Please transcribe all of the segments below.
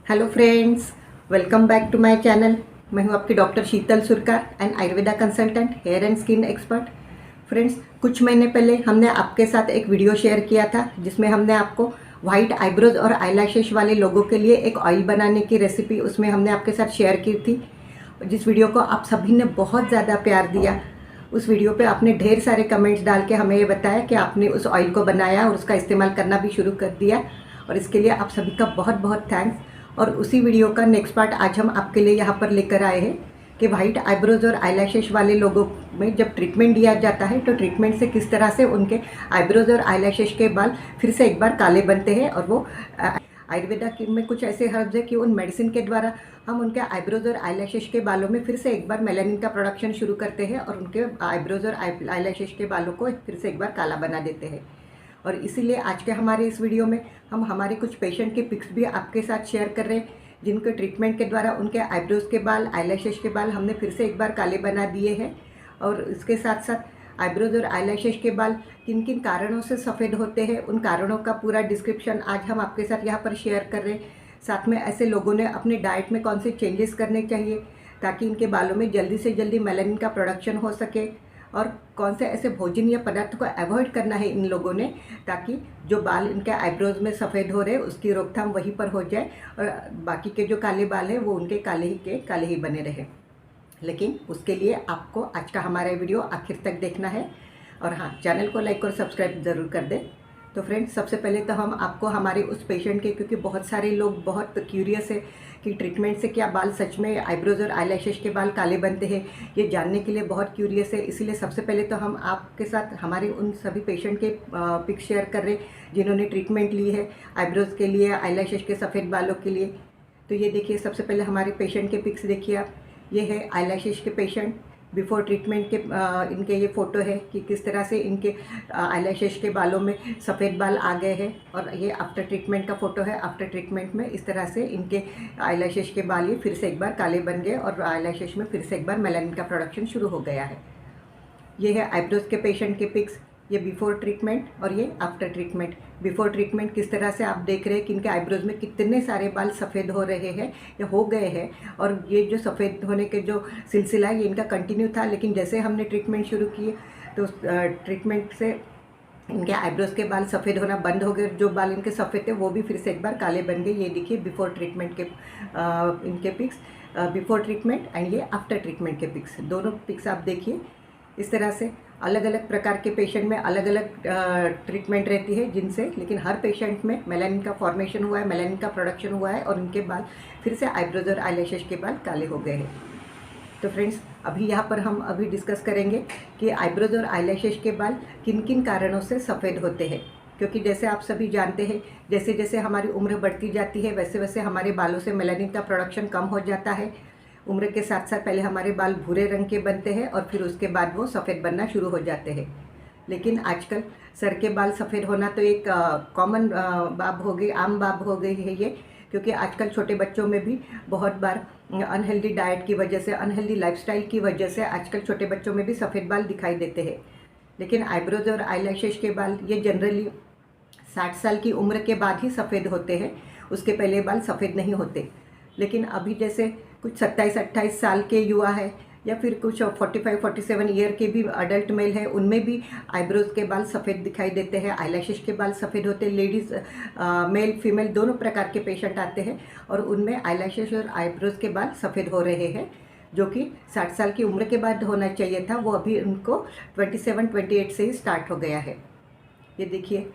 Hello friends, welcome back to my channel. मैं हूं आपकी doctor Sheetal Surkar and Ayurveda consultant, hair and skin expert. Friends, कुछ महीने पहले हमने आपके साथ एक वीडियो शेयर किया था जिसमें हमने आपको वाइट आईब्रोज और आईलैशेस वाले लोगों के लिए एक ऑयल बनाने की रेसिपी उसमें हमने आपके साथ शेयर की थी। जिस वीडियो को आप सभी ने बहुत ज़्यादा प्यार दिया। उस वीडियो पे आपने ढेर सारे कमेंट्स डाल के हमें ये बताया कि आपने उस ऑयल को बनाया और उसका इस्तेमाल करना भी शुरू कर दिया, और इसके लिए आप सभी का बहुत बहुत थैंक्स। और उसी वीडियो का नेक्स्ट पार्ट आज हम आपके लिए यहाँ पर लेकर आए हैं कि वाइट आईब्रोज और आईलैशेस वाले लोगों में जब ट्रीटमेंट दिया जाता है तो ट्रीटमेंट से किस तरह से उनके आईब्रोज और आईलैशेस के बाल फिर से एक बार काले बनते हैं। और वो आयुर्वेदा में कुछ ऐसे हर्ब्स है कि उन मेडिसिन के द्वारा हम उनके आईब्रोज और आईलैशेस के बालों में फिर से एक बार मेलानिन का प्रोडक्शन शुरू करते हैं और उनके आईब्रोज और आईलैशेस के बालों को फिर से एक बार काला बना देते हैं। और इसीलिए आज के हमारे इस वीडियो में हम हमारे कुछ पेशेंट के पिक्स भी आपके साथ शेयर कर रहे हैं जिनके ट्रीटमेंट के द्वारा उनके आईब्रोज के बाल, आईलैशेस के बाल हमने फिर से एक बार काले बना दिए हैं। और इसके साथ साथ आईब्रोज और आईलैशेस के बाल किन किन कारणों से सफ़ेद होते हैं, उन कारणों का पूरा डिस्क्रिप्शन आज हम आपके साथ यहाँ पर शेयर कर रहे हैं। साथ में ऐसे लोगों ने अपने डाइट में कौन से चेंजेस करने चाहिए ताकि इनके बालों में जल्दी से जल्दी मेलानिन का प्रोडक्शन हो सके, और कौन से ऐसे भोजन या पदार्थ को अवॉइड करना है इन लोगों ने ताकि जो बाल इनके आईब्रोज में सफ़ेद हो रहे उसकी रोकथाम वहीं पर हो जाए और बाकी के जो काले बाल हैं वो उनके काले ही बने रहे। लेकिन उसके लिए आपको आज का हमारा वीडियो आखिर तक देखना है। और हाँ, चैनल को लाइक और सब्सक्राइब ज़रूर कर दें। तो फ्रेंड्स, सबसे पहले तो हम आपको हमारे उस पेशेंट के, क्योंकि बहुत सारे लोग बहुत क्यूरियस है कि ट्रीटमेंट से क्या बाल सच में आईब्रोज और आईलैशेस के बाल काले बनते हैं, ये जानने के लिए बहुत क्यूरियस है। इसीलिए सबसे पहले तो हम आपके साथ हमारे उन सभी पेशेंट के पिक शेयर कर रहे जिन्होंने ट्रीटमेंट ली है आईब्रोज के लिए, आईलैशेस के सफ़ेद बालों के लिए। तो ये देखिए, सबसे पहले हमारे पेशेंट के पिक्स देखिए आप। ये है आईलैशेस के पेशेंट, बिफोर ट्रीटमेंट के इनके ये फ़ोटो है कि किस तरह से इनके आईलैशेस के बालों में सफ़ेद बाल आ गए हैं। और ये आफ्टर ट्रीटमेंट का फ़ोटो है। आफ्टर ट्रीटमेंट में इस तरह से इनके आईलैशेस के बाल ये फिर से एक बार काले बन गए और आईलैशेस में फिर से एक बार मेलानिन का प्रोडक्शन शुरू हो गया है। ये है आईब्रोज के पेशेंट के पिक्स, ये बिफोर ट्रीटमेंट और ये आफ्टर ट्रीटमेंट। बिफोर ट्रीटमेंट किस तरह से आप देख रहे हैं कि इनके आईब्रोज में कितने सारे बाल सफ़ेद हो रहे हैं या हो गए हैं। और ये जो सफ़ेद होने के जो सिलसिला है ये इनका कंटिन्यू था, लेकिन जैसे हमने ट्रीटमेंट शुरू किए तो ट्रीटमेंट से इनके आईब्रोज के बाल सफ़ेद होना बंद हो गए। जो बाल इनके सफ़ेद थे वो भी फिर से एक बार काले बन गए। ये देखिए बिफोर ट्रीटमेंट के इनके पिक्स, बिफोर ट्रीटमेंट एंड ये आफ्टर ट्रीटमेंट के पिक्स, दोनों पिक्स आप देखिए। इस तरह से अलग अलग प्रकार के पेशेंट में अलग अलग ट्रीटमेंट रहती है जिनसे, लेकिन हर पेशेंट में मेलानिन का फॉर्मेशन हुआ है, मेलानिन का प्रोडक्शन हुआ है और उनके बाल फिर से आईब्रोज और आईलैशेस के बाल काले हो गए हैं। तो फ्रेंड्स, अभी यहाँ पर हम अभी डिस्कस करेंगे कि आईब्रोज और आईलैशेस के बाल किन किन कारणों से सफ़ेद होते हैं। क्योंकि जैसे आप सभी जानते हैं, जैसे जैसे हमारी उम्र बढ़ती जाती है वैसे वैसे हमारे बालों से मेलानिन का प्रोडक्शन कम हो जाता है। उम्र के साथ साथ पहले हमारे बाल भूरे रंग के बनते हैं और फिर उसके बाद वो सफ़ेद बनना शुरू हो जाते हैं। लेकिन आजकल सर के बाल सफ़ेद होना तो एक कॉमन बात हो गई, आम बात हो गई है ये। क्योंकि आजकल छोटे बच्चों में भी बहुत बार अनहेल्दी डाइट की वजह से, अनहेल्दी लाइफस्टाइल की वजह से आजकल छोटे बच्चों में भी सफ़ेद बाल दिखाई देते हैं। लेकिन आईब्रोज और आईलैशेस के बाल ये जनरली 60 साल की उम्र के बाद ही सफ़ेद होते हैं, उसके पहले बाल सफ़ेद नहीं होते। लेकिन अभी जैसे कुछ 27-28 साल के युवा है या फिर कुछ 45-47 ईयर के भी अडल्ट मेल है, उनमें भी आईब्रोज के बाल सफ़ेद दिखाई देते हैं, आईलैशेस के बाल सफ़ेद होते हैं। लेडीज़, मेल फीमेल दोनों प्रकार के पेशेंट आते हैं और उनमें आईलैशेस और आईब्रोज के बाल सफ़ेद हो रहे हैं, जो कि 60 साल की उम्र के बाद होना चाहिए था, वो अभी उनको 27-28 से ही स्टार्ट हो गया है। ये देखिए,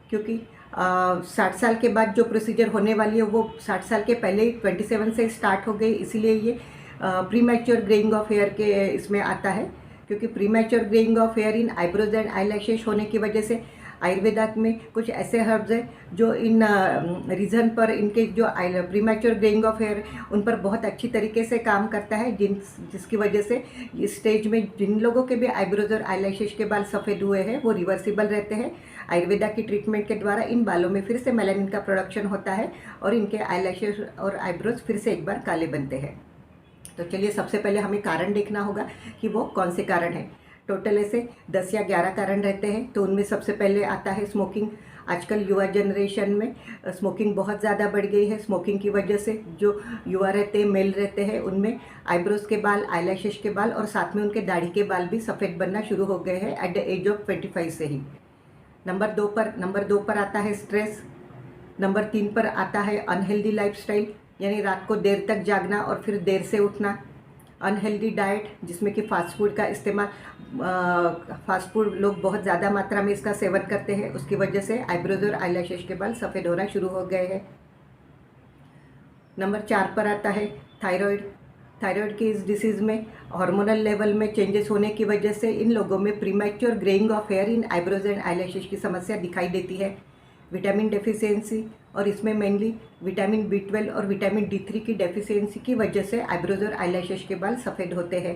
क्योंकि 60 साल के बाद जो प्रोसीजर होने वाली है वो 60 साल के पहले ही 27 से स्टार्ट हो गई। इसीलिए ये premature greying of hair के इसमें आता है। क्योंकि premature greying of hair in eyebrows and eyelashes होने की वजह से आयुर्वेदा में कुछ ऐसे हर्ब्स हैं जो इन रीज़न पर, इनके जो premature greying of hair उन पर बहुत अच्छी तरीके से काम करता है, जिसकी वजह से इस स्टेज में जिन लोगों के भी आईब्रोज और आईलैशेस के बाल सफ़ेद हुए हैं वो रिवर्सिबल रहते हैं। आयुर्वेदा की ट्रीटमेंट के द्वारा इन बालों में फिर से मेलानिन का प्रोडक्शन होता है और इनके आईलैशेस और आईब्रोज फिर से एक बार काले बनते हैं। तो चलिए, सबसे पहले हमें कारण देखना होगा कि वो कौन से कारण हैं। टोटल ऐसे 10 या 11 कारण रहते हैं। तो उनमें सबसे पहले आता है स्मोकिंग। आजकल युवा जनरेशन में स्मोकिंग बहुत ज़्यादा बढ़ गई है। स्मोकिंग की वजह से जो युवा रहते हैं, मेल रहते हैं, उनमें आईब्रोज़ के बाल, आईलैशेस के बाल और साथ में उनके दाढ़ी के बाल भी सफ़ेद बनना शुरू हो गए हैं एट द एज ऑफ 25 से ही। नंबर दो पर आता है स्ट्रेस। नंबर 3 पर आता है अनहेल्दी लाइफस्टाइल, यानी रात को देर तक जागना और फिर देर से उठना। अनहेल्दी डाइट, जिसमें कि फ़ास्ट फूड का इस्तेमाल, फ़ास्ट फूड लोग बहुत ज़्यादा मात्रा में इसका सेवन करते हैं, उसकी वजह से आईब्रोज और आईलैशेस के बाल सफ़ेद होना शुरू हो गए हैं। नंबर 4 पर आता है थायराइड। थायराइड की इस डिसीज़ में हार्मोनल लेवल में चेंजेस होने की वजह से इन लोगों में premature greying of hair in eyebrows and eyelashes की समस्या दिखाई देती है। विटामिन डेफिशिएंसी, और इसमें मेनली विटामिन B12 और विटामिन D3 की डेफिशिएंसी की वजह से आईब्रोज और आईलैशेस के बाल सफ़ेद होते हैं।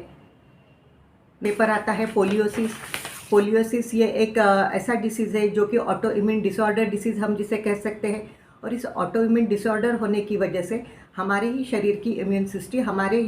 पर आता है पोलियोसिस। पोलियोसिस ये एक ऐसा डिसीज़ है जो कि ऑटो इम्यून डिसऑर्डर डिसीज़ हम जिसे कह सकते हैं, और इस ऑटो इम्यून डिसऑर्डर होने की वजह से हमारे ही शरीर की इम्यून सिस्टम हमारे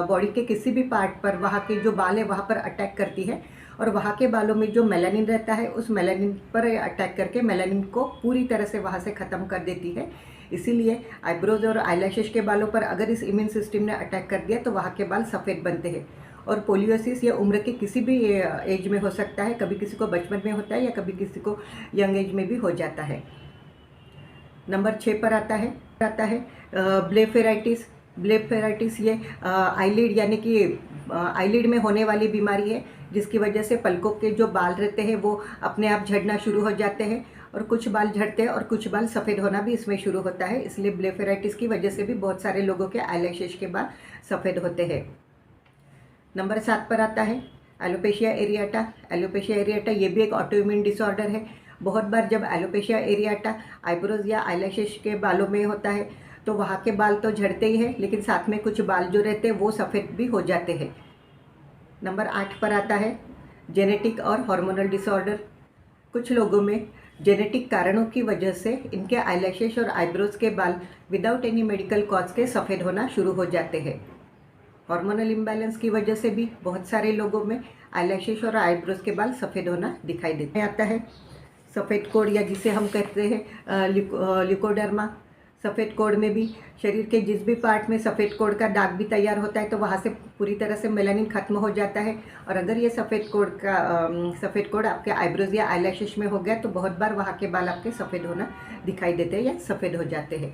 बॉडी के किसी भी पार्ट पर, वहाँ के जो बाल है वहाँ पर अटैक करती है, और वहाँ के बालों में जो मेलानिन रहता है उस मेलानिन पर अटैक करके मेलानिन को पूरी तरह से वहाँ से ख़त्म कर देती है। इसीलिए आईब्रोज और आईलैशेस के बालों पर अगर इस इम्यून सिस्टम ने अटैक कर दिया तो वहाँ के बाल सफ़ेद बनते हैं। और पोलियोसिस ये उम्र के किसी भी एज में हो सकता है, कभी किसी को बचपन में होता है या कभी किसी को यंग एज में भी हो जाता है। नंबर 6 पर आता है ब्लेफेराइटिस। ब्लेफेराइटिस ये आईलिड यानी कि आईलिड में होने वाली बीमारी है, जिसकी वजह से पलकों के जो बाल रहते हैं वो अपने आप झड़ना शुरू हो जाते हैं, और कुछ बाल झड़ते हैं और कुछ बाल सफ़ेद होना भी इसमें शुरू होता है। इसलिए ब्लेफेराइटिस की वजह से भी बहुत सारे लोगों के आईलैशेस के बाल सफ़ेद होते हैं। नंबर 7 पर आता है एलोपेशिया एरियाटा। एलोपेशिया एरियाटा ये भी एक ऑटोइम्यून डिसऑर्डर है। बहुत बार जब एलोपेशिया एरियाटा आईब्रोज या आईलैशेस के बालों में होता है तो वहाँ के बाल तो झड़ते ही हैं, लेकिन साथ में कुछ बाल जो रहते हैं वो सफ़ेद भी हो जाते हैं। नंबर 8 पर आता है जेनेटिक और हार्मोनल डिसऑर्डर। कुछ लोगों में जेनेटिक कारणों की वजह से इनके आईलैशेस और आईब्रोज के बाल विदाउट एनी मेडिकल कॉज के सफ़ेद होना शुरू हो जाते हैं। हार्मोनल इम्बैलेंस की वजह से भी बहुत सारे लोगों में आईलैशेस और आईब्रोज के बाल सफ़ेद होना दिखाई देते हैं। आता है सफ़ेद कोड, या जिसे हम कहते हैं ल्यूकोडर्मा। सफ़ेद कोड में भी शरीर के जिस भी पार्ट में सफ़ेद कोड का दाग भी तैयार होता है तो वहाँ से पूरी तरह से मेलानिन ख़त्म हो जाता है, और अगर ये सफ़ेद कोड आपके आईब्रोज या आईलैशेस में हो गया तो बहुत बार वहाँ के बाल आपके सफ़ेद होना दिखाई देते हैं या सफ़ेद हो जाते हैं।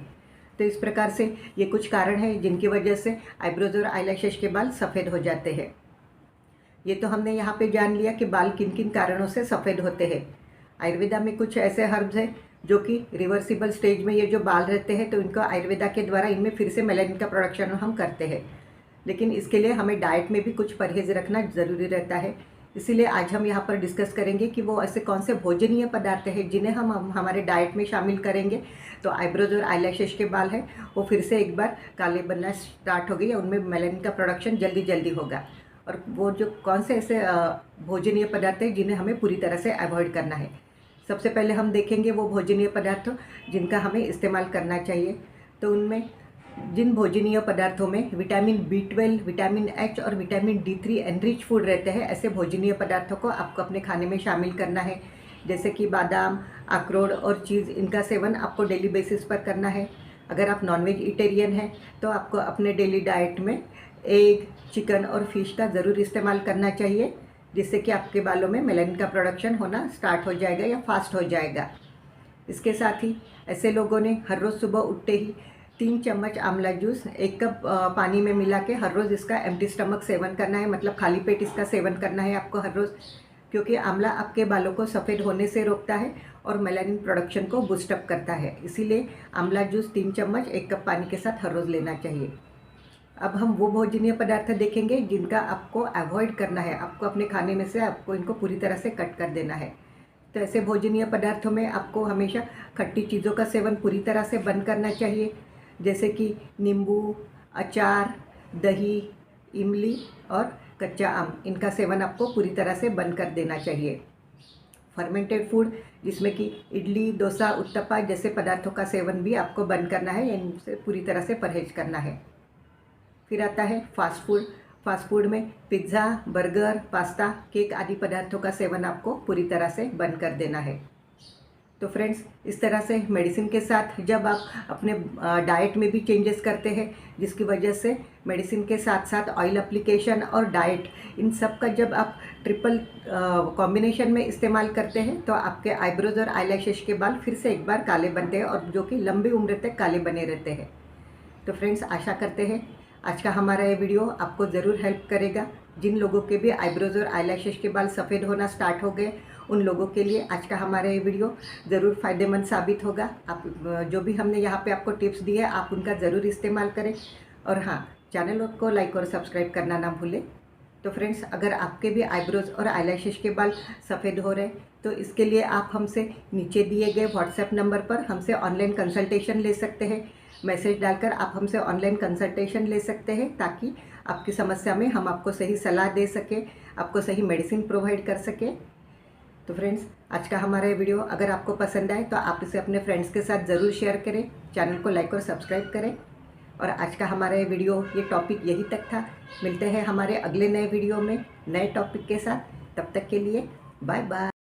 तो इस प्रकार से ये कुछ कारण हैं जिनकी वजह से आईब्रोज और आईलैशेस के बाल सफ़ेद हो जाते हैं। ये तो हमने यहाँ पे जान लिया कि बाल किन किन कारणों से सफ़ेद होते हैं। आयुर्वेदा में कुछ ऐसे हर्ब्स हैं जो कि रिवर्सिबल स्टेज में ये जो बाल रहते हैं तो इनको आयुर्वेदा के द्वारा इनमें फिर से मेलानिन का प्रोडक्शन हम करते हैं, लेकिन इसके लिए हमें डाइट में भी कुछ परहेज़ रखना ज़रूरी रहता है। इसीलिए आज हम यहाँ पर डिस्कस करेंगे कि वो ऐसे कौन से भोजनीय पदार्थ हैं जिन्हें हम हमारे डाइट में शामिल करेंगे तो आईब्रोज और आईलैशेस के बाल हैं वो फिर से एक बार काले बनना स्टार्ट हो गई, उनमें मेलानिन का प्रोडक्शन जल्दी होगा। और वो जो कौन से ऐसे भोजनीय पदार्थ हैं जिन्हें हमें पूरी तरह से अवॉइड करना है। सबसे पहले हम देखेंगे वो भोजनीय पदार्थ जिनका हमें इस्तेमाल करना चाहिए। तो उनमें जिन भोजनीय पदार्थों में विटामिन B12, विटामिन H और विटामिन D3 एनरिच फूड रहते हैं, ऐसे भोजनीय पदार्थों को आपको अपने खाने में शामिल करना है। जैसे कि बादाम, अखरोट और चीज़, इनका सेवन आपको डेली बेसिस पर करना है। अगर आप नॉनवेज इटेरियन हैं तो आपको अपने डेली डाइट में एग, चिकन और फिश का ज़रूर इस्तेमाल करना चाहिए, जिससे कि आपके बालों में मेलानिन का प्रोडक्शन होना स्टार्ट हो जाएगा या फास्ट हो जाएगा। इसके साथ ही ऐसे लोगों ने हर रोज़ सुबह उठते ही 3 चम्मच आंवला जूस 1 कप पानी में मिला के हर रोज़ इसका एम्प्टी स्टमक सेवन करना है, मतलब खाली पेट इसका सेवन करना है आपको हर रोज़, क्योंकि आंवला आपके बालों को सफ़ेद होने से रोकता है और मेलानिन प्रोडक्शन को बूस्टअप करता है। इसीलिए आंवला जूस 3 चम्मच 1 कप पानी के साथ हर रोज़ लेना चाहिए। अब हम वो भोजनीय पदार्थ देखेंगे जिनका आपको अवॉइड करना है, आपको अपने खाने में से आपको इनको पूरी तरह से कट कर देना है। तो ऐसे भोजनीय पदार्थों में आपको हमेशा खट्टी चीज़ों का सेवन पूरी तरह से बंद करना चाहिए, जैसे कि नींबू, अचार, दही, इमली और कच्चा आम, इनका सेवन आपको पूरी तरह से बंद कर देना चाहिए। फर्मेंटेड फूड जिसमें कि इडली, डोसा, उत्तपा जैसे पदार्थों का सेवन भी आपको बंद करना है, इनसे पूरी तरह से परहेज करना है। फिर आता है फास्ट फूड। फास्ट फूड में पिज़्ज़ा, बर्गर, पास्ता, केक आदि पदार्थों का सेवन आपको पूरी तरह से बंद कर देना है। तो फ्रेंड्स, इस तरह से मेडिसिन के साथ जब आप अपने डाइट में भी चेंजेस करते हैं, जिसकी वजह से मेडिसिन के साथ साथ ऑयल एप्लीकेशन और डाइट, इन सब का जब आप ट्रिपल कॉम्बिनेशन में इस्तेमाल करते हैं तो आपके आईब्रोज और आईलैशेस के बाल फिर से एक बार काले बनते हैं, और जो कि लंबी उम्र तक काले बने रहते हैं। तो फ्रेंड्स, आशा करते हैं आज का हमारा ये वीडियो आपको ज़रूर हेल्प करेगा। जिन लोगों के भी आईब्रोज और आईलैशेस के बाल सफ़ेद होना स्टार्ट हो गए, उन लोगों के लिए आज का हमारा ये वीडियो ज़रूर फ़ायदेमंद साबित होगा। आप जो भी हमने यहाँ पे आपको टिप्स दिए, आप उनका ज़रूर इस्तेमाल करें। और हाँ, चैनल को लाइक और सब्सक्राइब करना ना भूलें। तो फ्रेंड्स, अगर आपके भी आईब्रोज और आईलैशेस के बाल सफ़ेद हो रहे हैं तो इसके लिए आप हमसे नीचे दिए गए व्हाट्सएप नंबर पर हमसे ऑनलाइन कंसल्टेशन ले सकते हैं। मैसेज डालकर आप हमसे ऑनलाइन कंसल्टेशन ले सकते हैं, ताकि आपकी समस्या में हम आपको सही सलाह दे सकें, आपको सही मेडिसिन प्रोवाइड कर सकें। तो फ्रेंड्स, आज का हमारा ये वीडियो अगर आपको पसंद आए तो आप इसे अपने फ्रेंड्स के साथ ज़रूर शेयर करें, चैनल को लाइक और सब्सक्राइब करें। और आज का हमारा ये वीडियो, ये टॉपिक यही तक था। मिलते हैं हमारे अगले नए वीडियो में नए टॉपिक के साथ। तब तक के लिए बाय बाय।